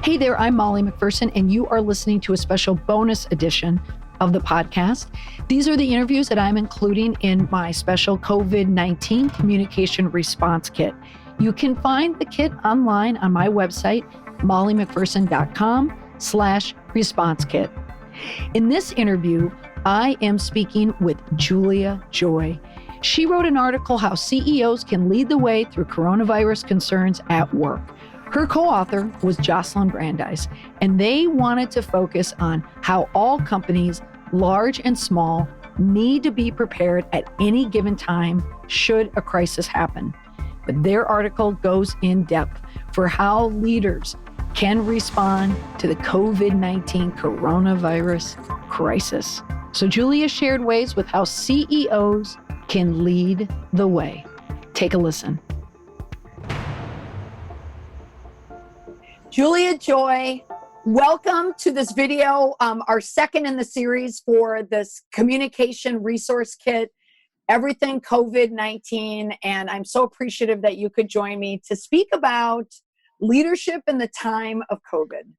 Hey there, I'm Molly McPherson, and you are listening to a special bonus edition of the podcast. These are the interviews that I'm including in my special COVID-19 Communication Response Kit. You can find the kit online on my website, mollymcpherson.com/response kit. In this interview, I am speaking with Julia Joy. She wrote an article, How CEOs Can Lead the Way Through Coronavirus Concerns at Work. Her co-author was Jocelyn Brandeis, and they wanted to focus on how all companies, large and small, need to be prepared at any given time should a crisis happen. But their article goes in depth for how leaders can respond to the COVID-19 coronavirus crisis. So Julia shared ways with how CEOs can lead the way. Take a listen. Julia Joy, welcome to this video, our second in the series for this communication resource kit, everything COVID-19. And I'm so appreciative that you could join me to speak about leadership in the time of COVID.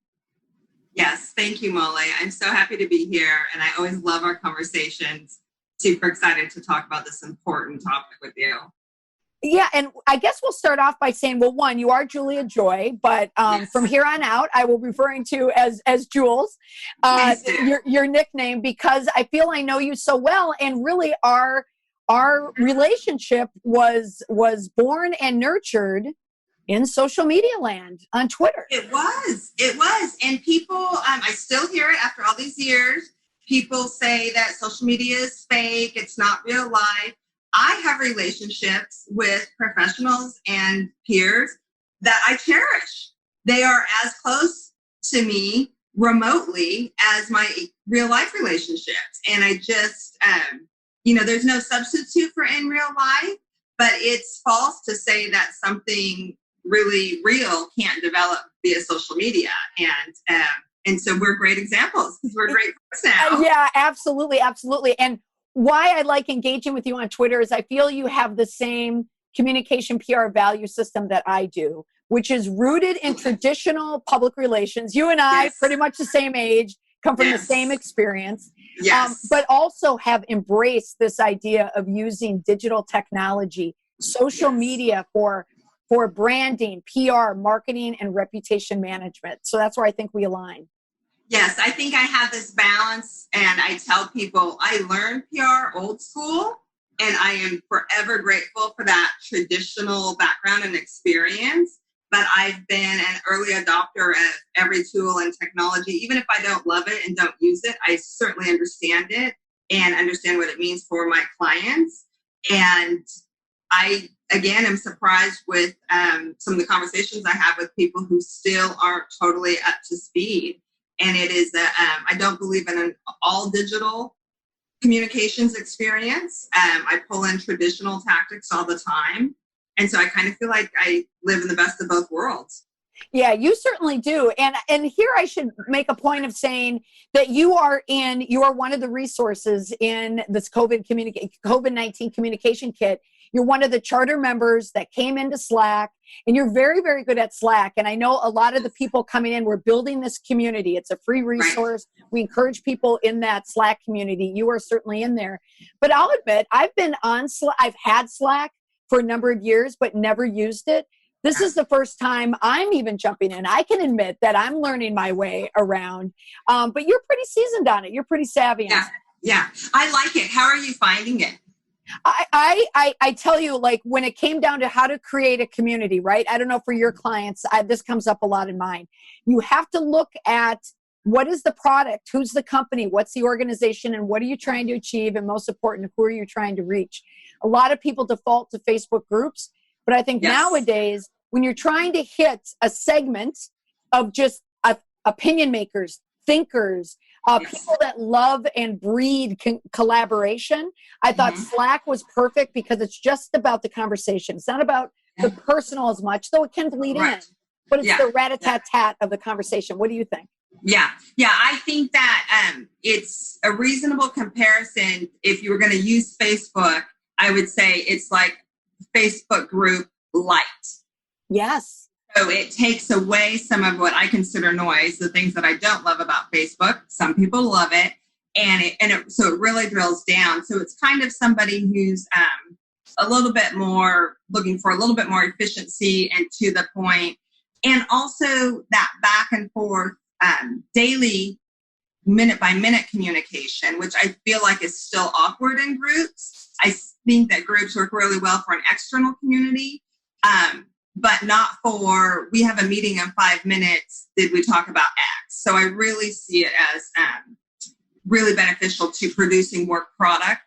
Yes, thank you, Molly. I'm so happy to be here, and I always love our conversations. Super excited to talk about this important topic with you. Yeah, and I guess we'll start off by saying, well, one, you are Julia Joy, but Yes. From here on out, I will be referring to you as Jules, your nickname, because I feel I know you so well, and really our relationship was born and nurtured in social media land on Twitter. It was, and people, I still hear it after all these years. People say that social media is fake, it's not real life. I have relationships with professionals and peers that I cherish. They are as close to me remotely as my real life relationships. And I just, there's no substitute for in real life, but it's false to say that something really real can't develop via social media. And so we're great examples because we're great friends now. Yeah, absolutely. And why I like engaging with you on Twitter is I feel you have the same communication PR value system that I do, which is rooted in traditional public relations. You and I, Yes. pretty much the same age, come from Yes. the same experience, Yes. but also have embraced this idea of using digital technology, social media for branding, PR, marketing, and reputation management. So that's where I think we align. Yes, I think I have this balance, and I tell people I learned PR old school, and I am forever grateful for that traditional background and experience. But I've been an early adopter of every tool and technology. Even if I don't love it and don't use it, I certainly understand it and understand what it means for my clients. And I, again, am surprised with some of the conversations I have with people who still aren't totally up to speed. And it is that I don't believe in an all digital communications experience. I pull in traditional tactics all the time. And so I kind of feel like I live in the best of both worlds. Yeah, you certainly do. And here I should make a point of saying that you are one of the resources in this COVID-19 communication kit. You're one of the charter members that came into Slack, and you're very, very good at Slack. And I know a lot of the people coming in, we're building this community. It's a free resource. Right. We encourage people in that Slack community. You are certainly in there. But I'll admit, I've been on Slack. I've had Slack for a number of years, but never used it. This is the first time I'm even jumping in. I can admit that I'm learning my way around, but you're pretty seasoned on it. You're pretty savvy on it. Yeah, I like it. How are you finding it? I tell you, like, when it came down to how to create a community, right? I don't know for your clients, this comes up a lot in mine. You have to look at what is the product, who's the company, what's the organization, and what are you trying to achieve? And most important, who are you trying to reach? A lot of people default to Facebook groups, but I think nowadays, when you're trying to hit a segment of just opinion makers, thinkers, people that love and breed collaboration, I thought Slack was perfect because it's just about the conversation. It's not about the personal as much, though it can bleed in, but it's the rat-a-tat-tat of the conversation. What do you think? Yeah, I think that it's a reasonable comparison. If you were going to use Facebook, I would say it's like Facebook group light. Yes. So it takes away some of what I consider noise, the things that I don't love about Facebook. Some people love it. So it really drills down. So it's kind of somebody who's a little bit more looking for a little bit more efficiency and to the point. And also that back and forth daily minute by minute communication, which I feel like is still awkward in groups. I think that groups work really well for an external community, but not for, we have a meeting in 5 minutes. Did we talk about X? So I really see it as really beneficial to producing work product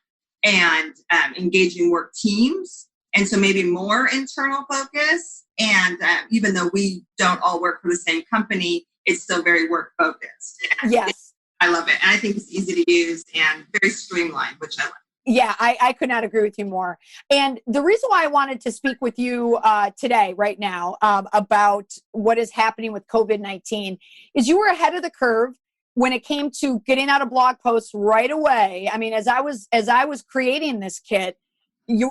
and engaging work teams. And so maybe more internal focus. And even though we don't all work for the same company, it's still very work focused. Yes. I love it. And I think it's easy to use and very streamlined, which I like. Yeah, I could not agree with you more. And the reason why I wanted to speak with you today, right now, about what is happening with COVID-19 is you were ahead of the curve when it came to getting out a blog post right away. I mean, as I was creating this kit,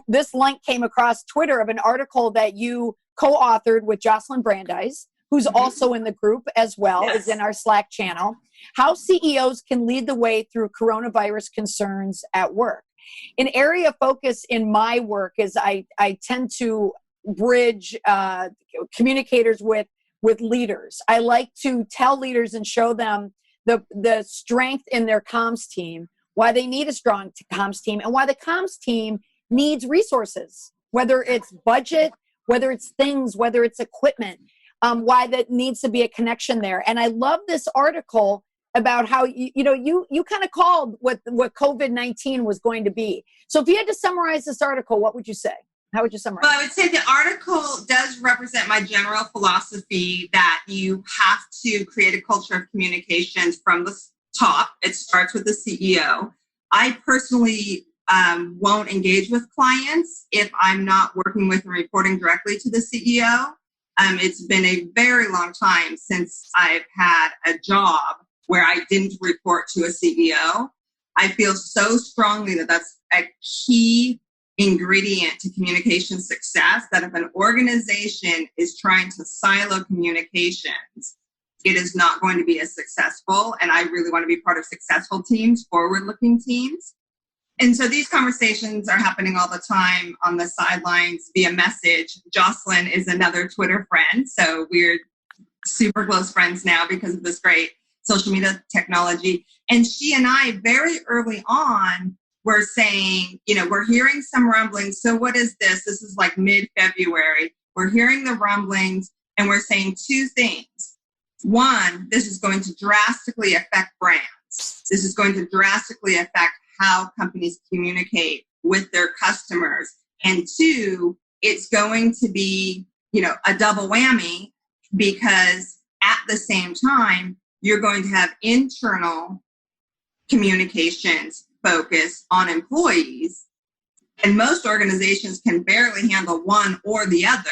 this link came across Twitter of an article that you co-authored with Jocelyn Brandeis, who's also in the group as well, is in our Slack channel. How CEOs can lead the way through coronavirus concerns at work. An area of focus in my work is I tend to bridge communicators with leaders. I like to tell leaders and show them the strength in their comms team, why they need a strong comms team, and why the comms team needs resources, whether it's budget, whether it's things, whether it's equipment, why that needs to be a connection there. And I love this article about how you kind of called what COVID-19 was going to be. So if you had to summarize this article, what would you say? How would you summarize? Well, I would say the article does represent my general philosophy that you have to create a culture of communications from the top. It starts with the CEO. I personally won't engage with clients if I'm not working with and reporting directly to the CEO. It's been a very long time since I've had a job where I didn't report to a CEO. I feel so strongly that that's a key ingredient to communication success, that if an organization is trying to silo communications, it is not going to be as successful. And I really want to be part of successful teams, forward-looking teams. And so these conversations are happening all the time on the sidelines via message. Jocelyn is another Twitter friend, so we're super close friends now because of this great social media technology. And she and I very early on were saying, we're hearing some rumblings. So what is this? This is like mid-February. We're hearing the rumblings and we're saying two things. One, this is going to drastically affect brands. This is going to drastically affect how companies communicate with their customers. And two, it's going to be, a double whammy, because at the same time, you're going to have internal communications focus on employees. And most organizations can barely handle one or the other,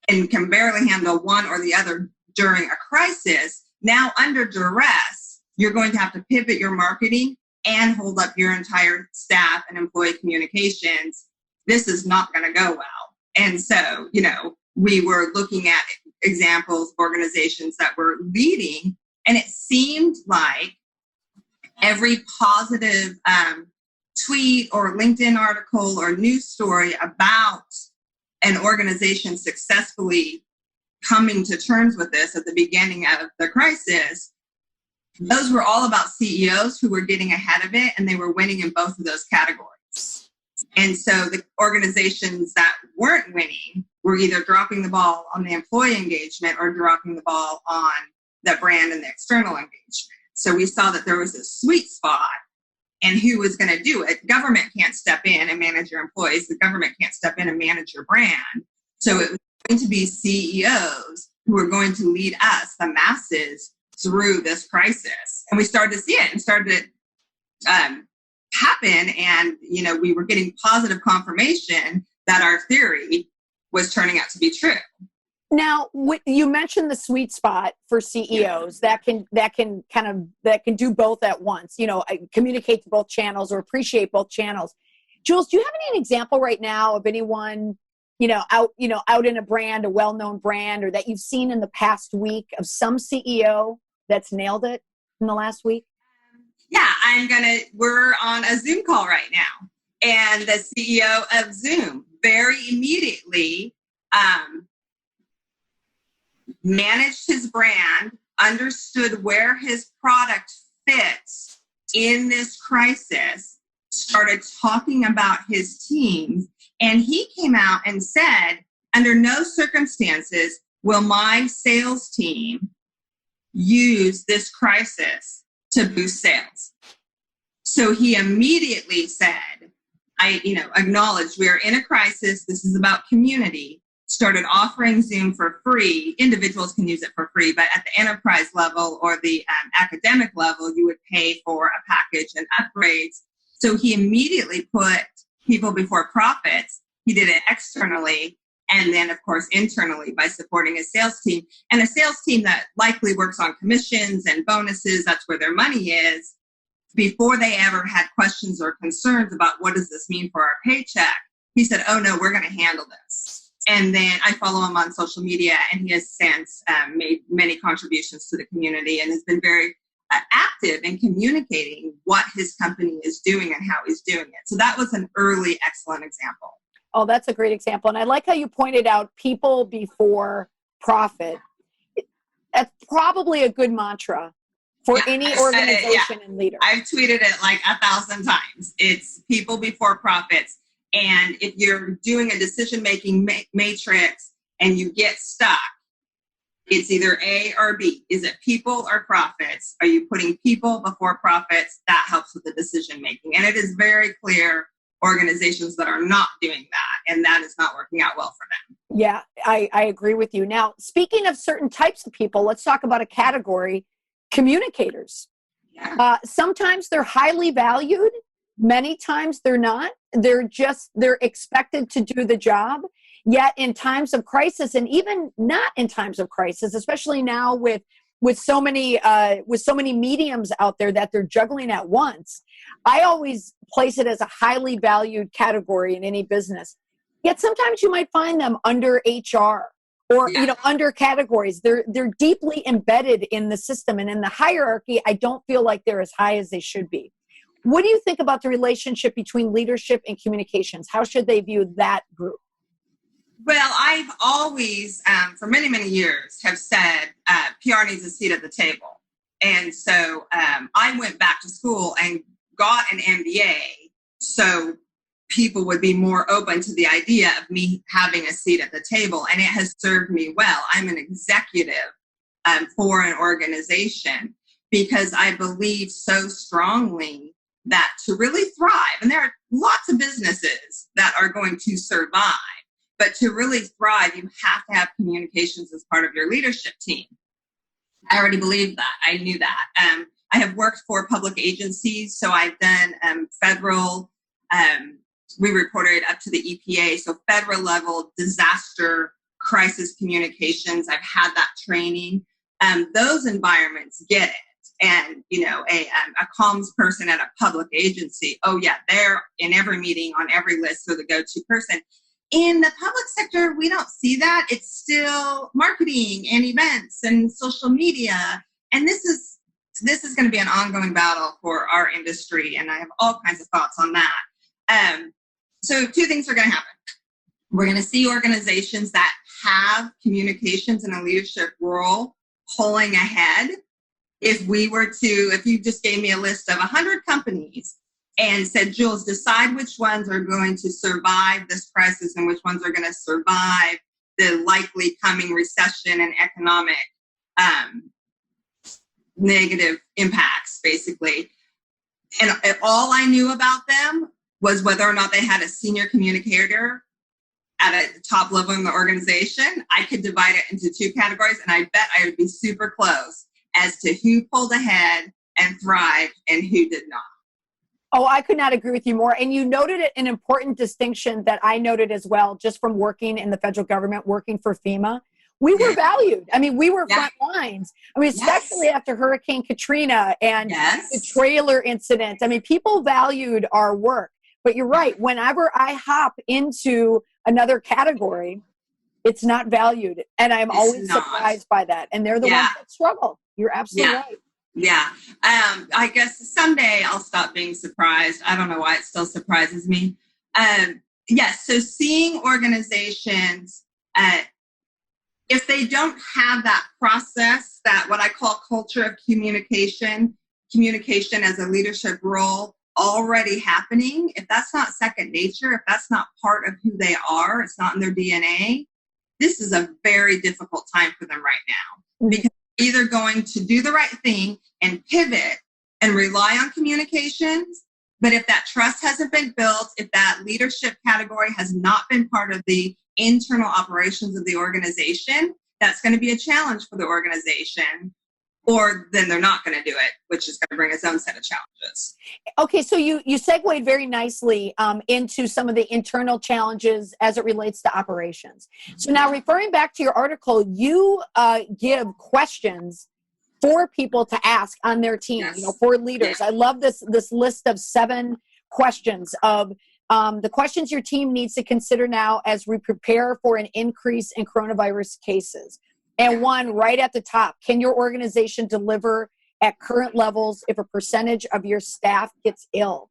and can barely handle one or the other during a crisis. Now, under duress, you're going to have to pivot your marketing and hold up your entire staff and employee communications. This is not going to go well. And so, we were looking at examples of organizations that were leading, and it seemed like every positive tweet or LinkedIn article or news story about an organization successfully coming to terms with this at the beginning of the crisis, those were all about CEOs who were getting ahead of it, and they were winning in both of those categories. And so the organizations that weren't winning were either dropping the ball on the employee engagement or dropping the ball on the brand and the external engagement. So we saw that there was a sweet spot, and who was going to do it? Government can't step in and manage your employees. The government can't step in and manage your brand. So it was going to be CEOs who were going to lead us, the masses, through this crisis. And we started to see it and started to happen. And, we were getting positive confirmation that our theory was turning out to be true. Now, you mentioned the sweet spot for CEOs that can do both at once, communicate to both channels or appreciate both channels. Jules, do you have any example right now of anyone out in a brand, a well-known brand, or that you've seen in the past week of some CEO that's nailed it in the last week? Yeah, we're on a Zoom call right now. And the CEO of Zoom very immediately managed his brand, understood where his product fits in this crisis, started talking about his teams, and he came out and said, under no circumstances will my sales team use this crisis to boost sales. So he immediately said, acknowledged we are in a crisis. This is about community. Started offering Zoom for free. Individuals can use it for free, but at the enterprise level or the academic level, you would pay for a package and upgrades. So he immediately put people before profits. He did it externally and then, of course, internally by supporting a sales team. And a sales team that likely works on commissions and bonuses, that's where their money is. Before they ever had questions or concerns about what does this mean for our paycheck, he said, oh no, we're going to handle this. And then I follow him on social media, and he has since made many contributions to the community and has been very active in communicating what his company is doing and how he's doing it. So that was an early excellent example. Oh, that's a great example. And I like how you pointed out people before profit. That's probably a good mantra for any organization and leader. I've tweeted it like 1,000 times. It's people before profits. And if you're doing a decision-making matrix and you get stuck, it's either A or B. Is it people or profits? Are you putting people before profits? That helps with the decision-making. And it is very clear organizations that are not doing that, and that is not working out well for them. Yeah, I agree with you. Now, speaking of certain types of people, let's talk about a category, communicators. Yeah. Sometimes they're highly valued. Many times they're not. They're expected to do the job. Yet in times of crisis, and even not in times of crisis, especially now with so many mediums out there that they're juggling at once, I always place it as a highly valued category in any business. Yet sometimes you might find them under HR or under categories. They're deeply embedded in the system and in the hierarchy. I don't feel like they're as high as they should be. What do you think about the relationship between leadership and communications? How should they view that group? Well, I've always, for many, many years, have said PR needs a seat at the table. And so I went back to school and got an MBA so people would be more open to the idea of me having a seat at the table. And it has served me well. I'm an executive for an organization because I believe so strongly that to really thrive, and there are lots of businesses that are going to survive, but to really thrive, you have to have communications as part of your leadership team. I already believed that. I knew that. I have worked for public agencies, so I've done federal, we reported up to the EPA, so federal level disaster crisis communications. I've had that training. Those environments get it. And, a comms person at a public agency, oh yeah, they're in every meeting, on every list, so the go-to person. In the public sector, we don't see that. It's still marketing and events and social media. And this is going to be an ongoing battle for our industry. And I have all kinds of thoughts on that. So two things are going to happen. We're going to see organizations that have communications in a leadership role pulling ahead. If you just gave me a list of 100 companies and said, Jules, decide which ones are going to survive this crisis and which ones are going to survive the likely coming recession and economic negative impacts, basically. And all I knew about them was whether or not they had a senior communicator at a top level in the organization. I could divide it into two categories, and I bet I would be super close as to who pulled ahead and thrived and who did not. Oh, I could not agree with you more. And you noted an important distinction that I noted as well, just from working in the federal government, working for FEMA. We were valued. I mean, we were front lines. I mean, especially after Hurricane Katrina and the trailer incident. I mean, people valued our work. But you're right. Whenever I hop into another category, it's not valued. And I'm always surprised by that. And they're the ones that struggle. You're absolutely right. Yeah. I guess someday I'll stop being surprised. I don't know why it still surprises me. Yes. So seeing organizations, if they don't have that process, that what I call culture of communication as a leadership role already happening, if that's not second nature, if that's not part of who they are, it's not in their DNA, this is a very difficult time for them right now. Because they're either going to do the right thing and pivot and rely on communications, but if that trust hasn't been built, if that leadership category has not been part of the internal operations of the organization, that's going to be a challenge for the organization, or then they're not going to do it, which is going to bring its own set of challenges. Okay, so you segued very nicely into some of the internal challenges as it relates to operations. So now referring back to your article, you give questions for people to ask on their team, for leaders. I love this list of 7 questions of the questions your team needs to consider now as we prepare for an increase in coronavirus cases. And one right at the top, can your organization deliver at current levels if a percentage of your staff gets ill?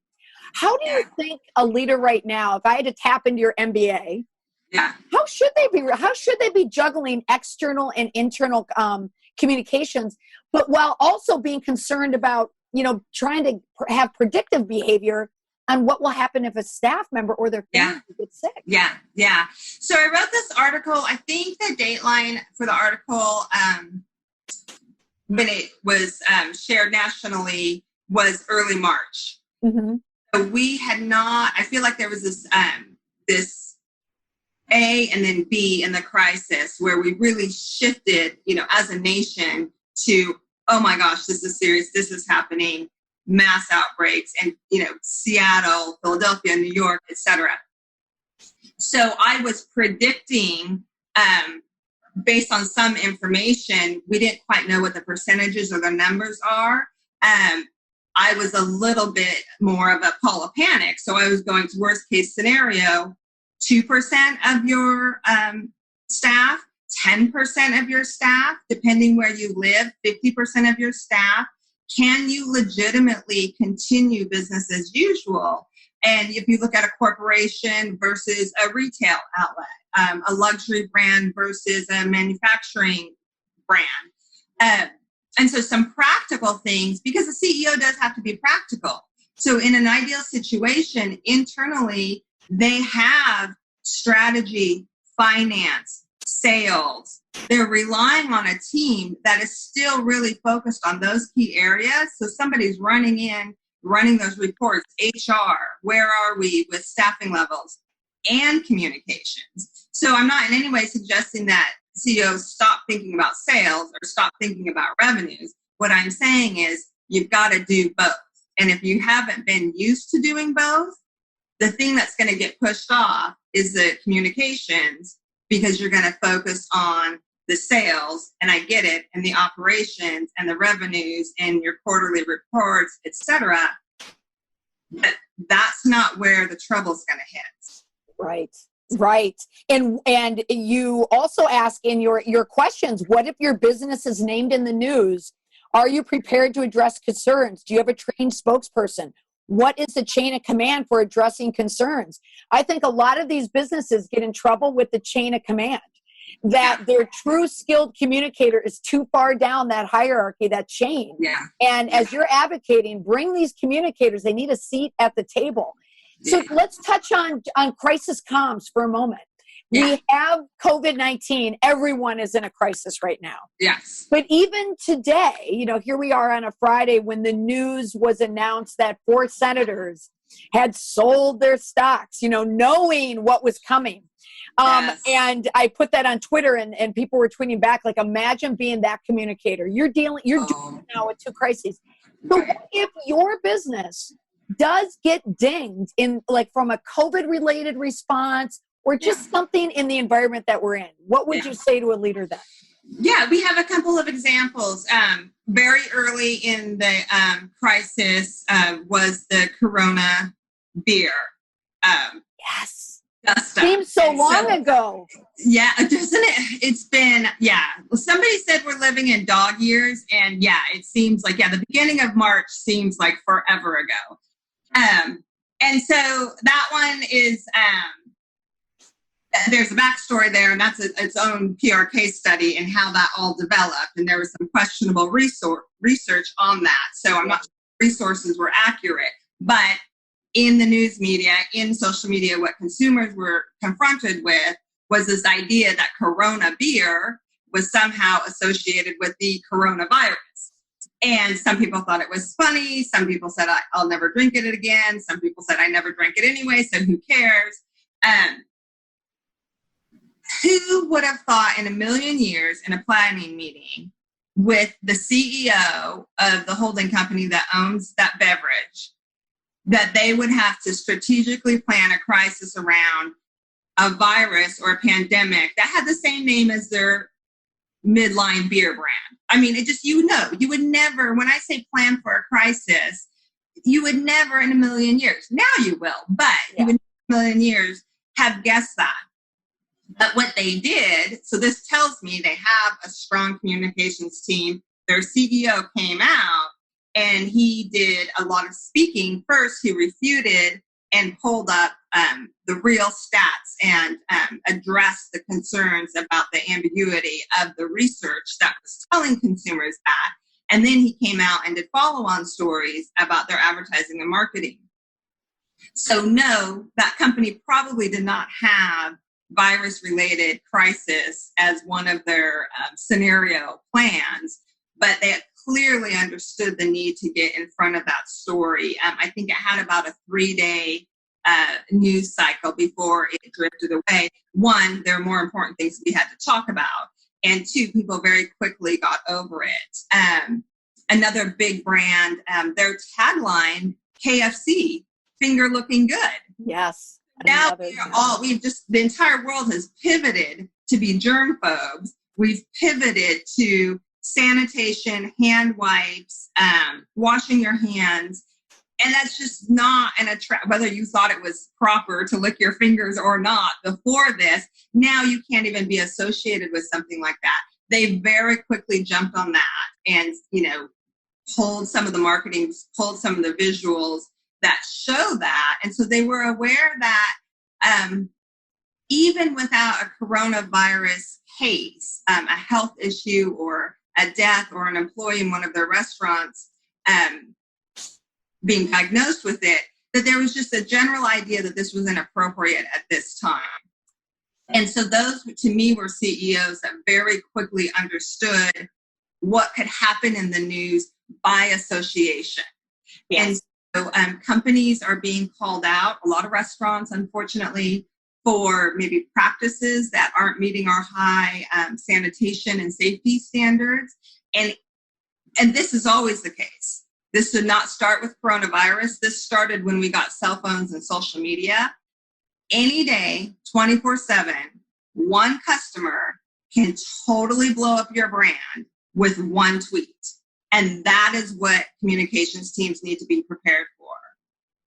How do you think a leader right now, if I had to tap into your MBA, how should they be juggling external and internal communications, but while also being concerned about, trying to have predictive behavior on what will happen if a staff member or their family gets sick? Yeah. So I wrote this article. I think the dateline for the article, when it was shared nationally, was early March. Mm-hmm. So we had not, I feel like there was this A and then B in the crisis where we really shifted, as a nation to, oh my gosh, this is serious. This is happening. Mass outbreaks and, Seattle, Philadelphia, New York, etc. So I was predicting, based on some information, we didn't quite know what the percentages or the numbers are. I was a little bit more of a Paula panic. So I was going to worst case scenario, 2% of your staff, 10% of your staff, depending where you live, 50% of your staff. Can you legitimately continue business as usual? And if you look at a corporation versus a retail outlet, a luxury brand versus a manufacturing brand. And so some practical things, because the CEO does have to be practical. So in an ideal situation, internally, they have strategy, finance, sales. They're relying on a team that is still really focused on those key areas. So somebody's running those reports, HR, where are we with staffing levels and communications. So I'm not in any way suggesting that CEOs stop thinking about sales or stop thinking about revenues. What I'm saying is you've got to do both. And if you haven't been used to doing both, the thing that's going to get pushed off is the communications, because you're going to focus on the sales, and I get it, and the operations and the revenues and your quarterly reports, etc. But that's not where the trouble's going to hit. Right. And you also ask in your questions, what if your business is named in the news? Are you prepared to address concerns? Do you have a trained spokesperson? What is the chain of command for addressing concerns? I think a lot of these businesses get in trouble with the chain of command, that their true skilled communicator is too far down that hierarchy, that chain. And as you're advocating, bring these communicators. They need a seat at the table. So let's touch on crisis comms for a moment. We have COVID-19. Everyone is in a crisis right now. Yes. But even today, here we are on a Friday when the news was announced that 4 senators had sold their stocks, knowing what was coming. And I put that on Twitter and people were tweeting back, like, imagine being that communicator. You're doing now with 2 crises. So what if your business does get dinged in, like, from a COVID-related response or just something in the environment that we're in? What would you say to a leader then? Yeah, we have a couple of examples. Very early in the crisis was the Corona beer. Just Seems so long ago. Yeah, doesn't it? It's been, yeah. Well, somebody said we're living in dog years, and yeah, it seems like, the beginning of March seems like forever ago. And so that one is, there's a backstory there, and that's its own PR case study and how that all developed. And there was some questionable research on that. So I'm not sure resources were accurate, but in the news media, in social media, what consumers were confronted with was this idea that Corona beer was somehow associated with the coronavirus. And some people thought it was funny. Some people said, I'll never drink it again. Some people said, I never drank it anyway, so who cares? Who would have thought in a million years in a planning meeting with the CEO of the holding company that owns that beverage, that they would have to strategically plan a crisis around a virus or a pandemic that had the same name as their midline beer brand? I mean, it just, you would never, when I say plan for a crisis, you would never in a million years. Now you will, but you would in a million years have guessed that. But what they did, so this tells me they have a strong communications team. Their CEO came out and he did a lot of speaking. First, he refuted and pulled up the real stats and addressed the concerns about the ambiguity of the research that was telling consumers that. And then he came out and did follow-on stories about their advertising and marketing. So no, that company probably did not have virus-related crisis as one of their scenario plans, but they clearly understood the need to get in front of that story. I think it had about a 3-day news cycle before it drifted away. One, there are more important things we had to talk about. And two, people very quickly got over it. Another big brand, their tagline, KFC, finger looking good. Yes. Now the entire world has pivoted to be germ phobes. We've pivoted to sanitation, hand wipes, washing your hands. And that's just not whether you thought it was proper to lick your fingers or not before this. Now you can't even be associated with something like that. They very quickly jumped on that and, pulled some of the marketing, pulled some of the visuals that show that. And so they were aware that even without a coronavirus case, a health issue or a death or an employee in one of their restaurants being diagnosed with it, that there was just a general idea that this was inappropriate at this time. And so those, to me, were CEOs that very quickly understood what could happen in the news by association. Yes. And so companies are being called out, a lot of restaurants, unfortunately, for maybe practices that aren't meeting our high sanitation and safety standards. And this is always the case. This did not start with coronavirus. This started when we got cell phones and social media. Any day, 24/7, one customer can totally blow up your brand with one tweet. And that is what communications teams need to be prepared for.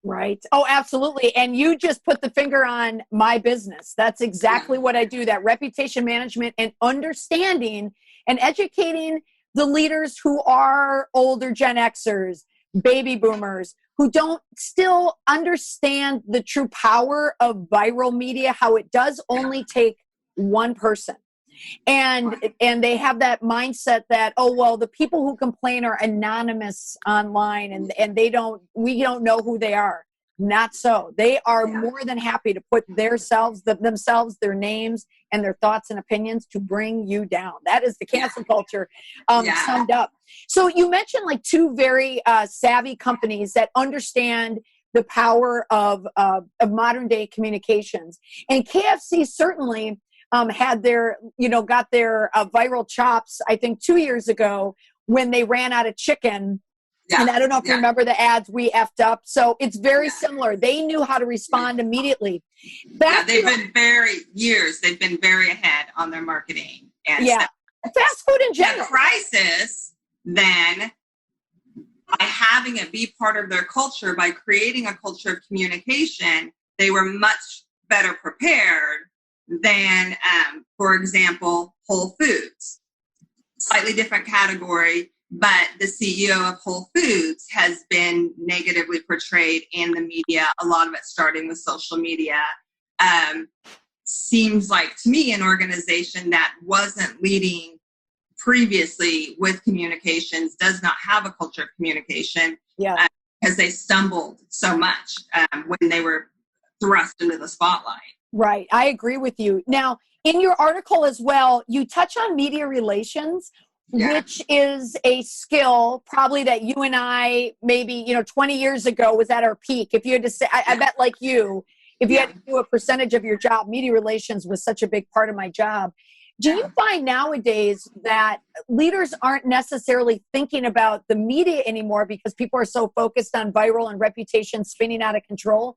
Right. Oh, absolutely. And you just put the finger on my business. That's exactly what I do, that reputation management and understanding and educating the leaders who are older Gen Xers, baby boomers, who don't still understand the true power of viral media, how it does only take one person. And they have that mindset that, oh, well, the people who complain are anonymous online and we don't know who they are. Not so. They are more than happy to put themselves, their names and their thoughts and opinions to bring you down. That is the cancel culture summed up. So you mentioned like two very savvy companies that understand the power of modern day communications. And KFC certainly had their, got their viral chops, I think 2 years ago when they ran out of chicken. Yeah. And I don't know if you remember the ads, we effed up. So it's very similar. They knew how to respond immediately. They've been very ahead on their marketing. And fast food in general. The crisis, then, by having it be part of their culture, by creating a culture of communication, they were much better prepared than, for example, Whole Foods. Slightly different category, but the CEO of Whole Foods has been negatively portrayed in the media, a lot of it starting with social media. Seems like to me an organization that wasn't leading previously with communications, does not have a culture of communication, because they stumbled so much when they were thrust into the spotlight. Right. I agree with you. Now, in your article as well, you touch on media relations, which is a skill probably that you and I maybe, 20 years ago was at our peak. If you had to say, I bet like you, if you had to do a percentage of your job, media relations was such a big part of my job. Do you find nowadays that leaders aren't necessarily thinking about the media anymore because people are so focused on viral and reputation spinning out of control?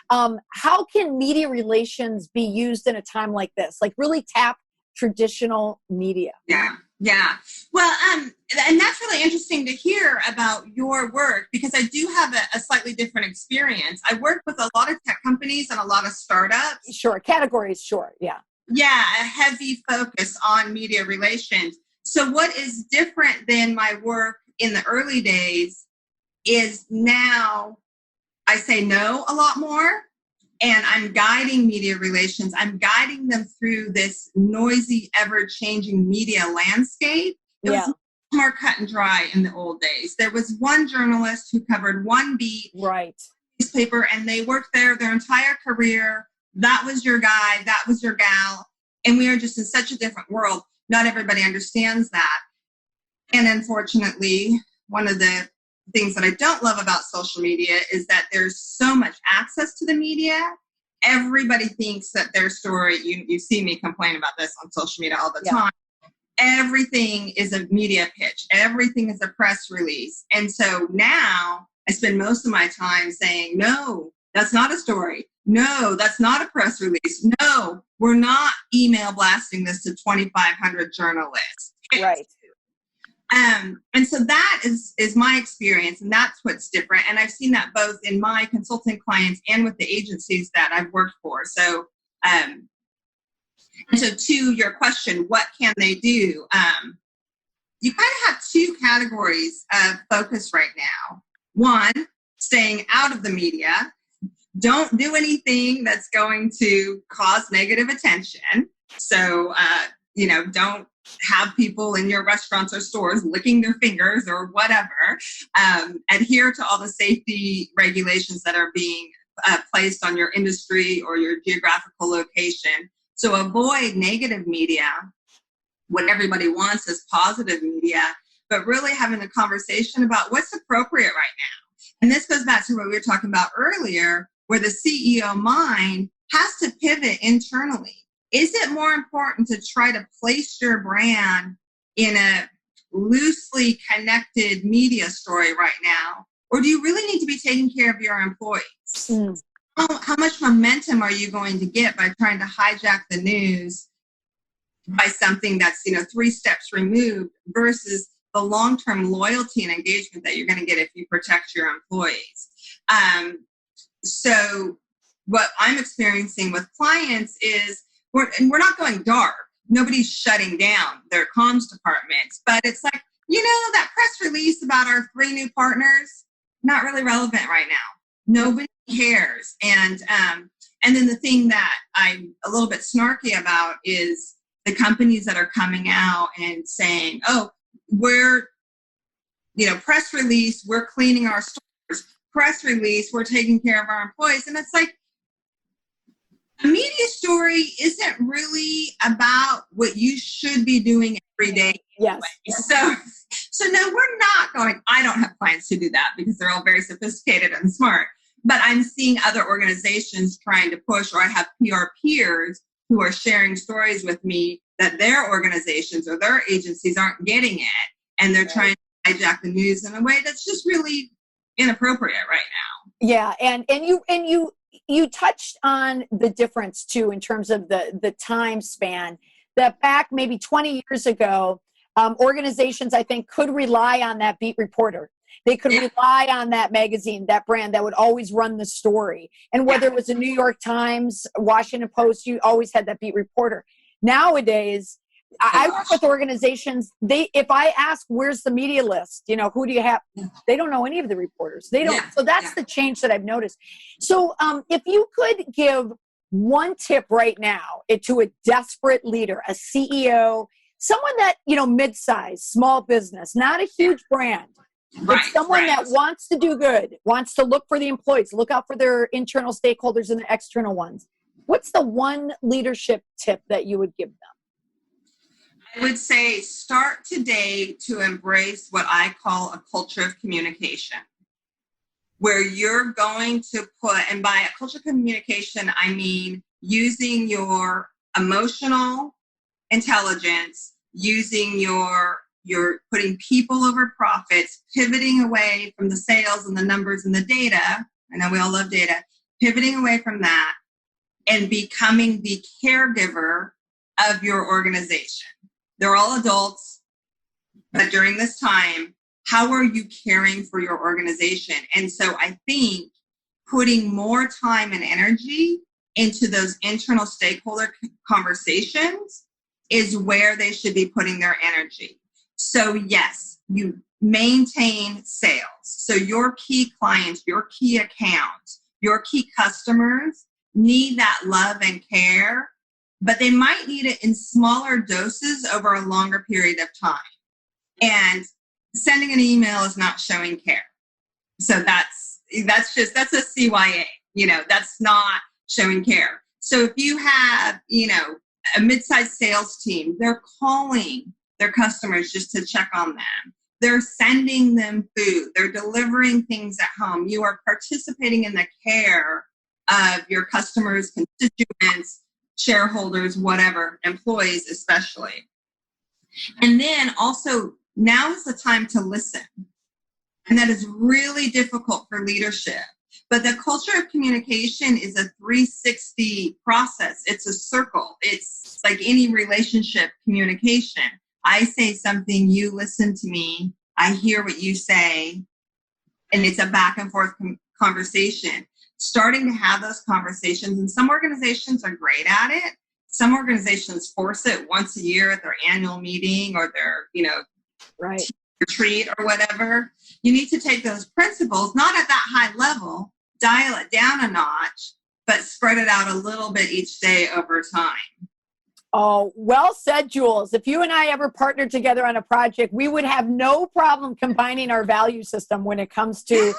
How can media relations be used in a time like this? Like really tap traditional media? Yeah. Well, and that's really interesting to hear about your work because I do have a slightly different experience. I work with a lot of tech companies and a lot of startups. Sure. Categories. Sure. Yeah. Yeah. A heavy focus on media relations. So what is different than my work in the early days is now I say no a lot more. And I'm guiding media relations. I'm guiding them through this noisy, ever-changing media landscape. It was much more cut and dry in the old days. There was one journalist who covered one beat, newspaper, and they worked there their entire career. That was your guy. That was your gal. And we are just in such a different world. Not everybody understands that. And unfortunately, one of the things that I don't love about social media is that there's so much access to the media. Everybody thinks that their story, you see me complain about this on social media all the time. Everything is a media pitch. Everything is a press release. And so now I spend most of my time saying, no, that's not a story. No, that's not a press release. No, we're not email blasting this to 2,500 journalists. Right. And so that is my experience, and that's what's different. And I've seen that both in my consulting clients and with the agencies that I've worked for. So, and so to your question, what can they do? You kind of have two categories of focus right now. One, staying out of the media. Don't do anything that's going to cause negative attention. So, don't have people in your restaurants or stores licking their fingers or whatever. Adhere to all the safety regulations that are being placed on your industry or your geographical location. So avoid negative media. What everybody wants is positive media, but really having a conversation about what's appropriate right now. And this goes back to what we were talking about earlier, where the CEO mind has to pivot internally. Is it more important to try to place your brand in a loosely connected media story right now? Or do you really need to be taking care of your employees? How much momentum are you going to get by trying to hijack the news by something that's, 3 steps removed versus the long-term loyalty and engagement that you're going to get if you protect your employees? So what I'm experiencing with clients is we're not going dark. Nobody's shutting down their comms departments, but it's like, that press release about our 3 new partners, not really relevant right now. Nobody cares. And then the thing that I'm a little bit snarky about is the companies that are coming out and saying, oh, we're, press release, we're cleaning our stores. Press release, we're taking care of our employees. And it's like, a media story isn't really about what you should be doing every day. Yes. So no, we're not going, I don't have clients who do that because they're all very sophisticated and smart, but I'm seeing other organizations trying to push, or I have PR peers who are sharing stories with me that their organizations or their agencies aren't getting it. And they're trying to hijack the news in a way that's just really inappropriate right now. Yeah. And you touched on the difference too, in terms of the time span, that back maybe 20 years ago, organizations, I think, could rely on that beat reporter They could rely on that magazine, that brand that would always run the story. And whether it was the New York Times, Washington Post, you always had that beat reporter. Nowadays, I work with organizations. If I ask, where's the media list? Who do you have? They don't know any of the reporters. They don't. Yeah. So that's the change that I've noticed. So if you could give one tip right now to a desperate leader, a CEO, someone that, mid-size, small business, not a huge brand, but someone that wants to do good, wants to look for the employees, look out for their internal stakeholders and the external ones. What's the one leadership tip that you would give them? I would say start today to embrace what I call a culture of communication, where you're going to put, and by a culture of communication, I mean using your emotional intelligence, using you're putting people over profits, pivoting away from the sales and the numbers and the data. I know we all love data, pivoting away from that and becoming the caregiver of your organization. They're all adults, but during this time, how are you caring for your organization? And so I think putting more time and energy into those internal stakeholder conversations is where they should be putting their energy. So yes, you maintain sales. So your key clients, your key accounts, your key customers need that love and care, but they might need it in smaller doses over a longer period of time. And sending an email is not showing care. So that's a CYA, that's not showing care. So if you have, a mid-sized sales team, they're calling their customers just to check on them. They're sending them food. They're delivering things at home. You are participating in the care of your customers, constituents, shareholders, whatever, employees especially. And then also, now is the time to listen. And that is really difficult for leadership. But the culture of communication is a 360 process. It's a circle. It's like any relationship communication. I say something, you listen to me, I hear what you say, and it's a back and forth conversation. Starting to have those conversations, and some organizations are great at it. Some organizations force it once a year at their annual meeting or their, retreat or whatever. You need to take those principles, not at that high level, dial it down a notch, but spread it out a little bit each day over time. Oh, well said, Jules. If you and I ever partnered together on a project, we would have no problem combining our value system when it comes to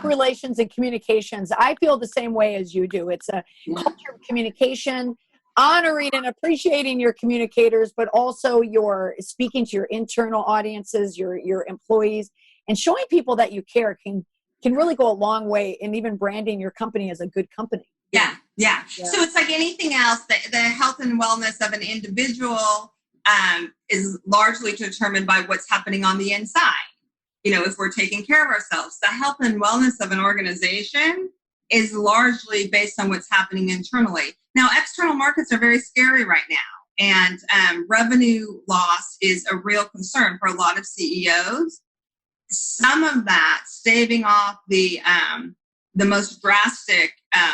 relations and communications. I feel the same way as you do. It's a culture of communication, honoring and appreciating your communicators, but also your speaking to your internal audiences, your employees, and showing people that you care can really go a long way in even branding your company as a good company. Yeah. So it's like anything else, the health and wellness of an individual is largely determined by what's happening on the inside. If we're taking care of ourselves, the health and wellness of an organization is largely based on what's happening internally. Now, external markets are very scary right now, and revenue loss is a real concern for a lot of CEOs. Some of that, staving off the most drastic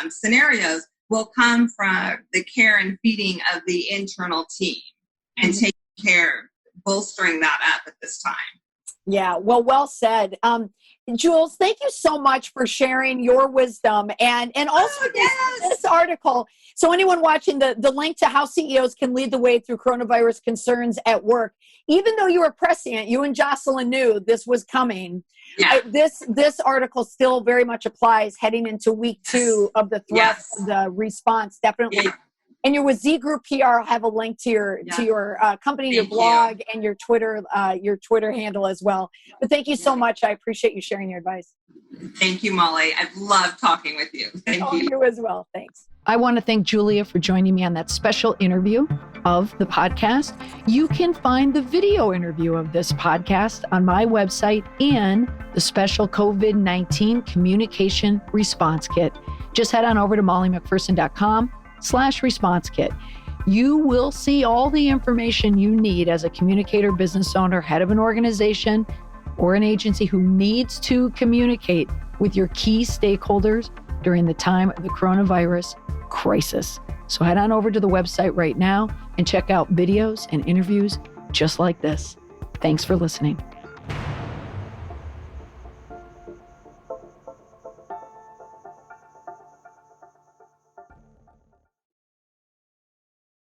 scenarios, will come from the care and feeding of the internal team and taking care, bolstering that up at this time. Yeah, well said. Jules, thank you so much for sharing your wisdom and also this article. So anyone watching, the link to how CEOs can lead the way through coronavirus concerns at work, even though you were prescient, you and Jocelyn knew this was coming. Yeah. This article still very much applies heading into week 2 of the thrust, the response, definitely. Yeah. And you're with Z Group PR. I'll have a link to your company, your blog, and your Twitter handle as well. But thank you so much. I appreciate you sharing your advice. Thank you, Molly. I've loved talking with you. Thank you. You as well. Thanks. I want to thank Julia for joining me on that special interview of the podcast. You can find the video interview of this podcast on my website and the special COVID-19 communication response kit. Just head on over to mollymcpherson.com/response kit. You will see all the information you need as a communicator, business owner, head of an organization or an agency who needs to communicate with your key stakeholders during the time of the coronavirus crisis. So head on over to the website right now and check out videos and interviews just like this. Thanks for listening.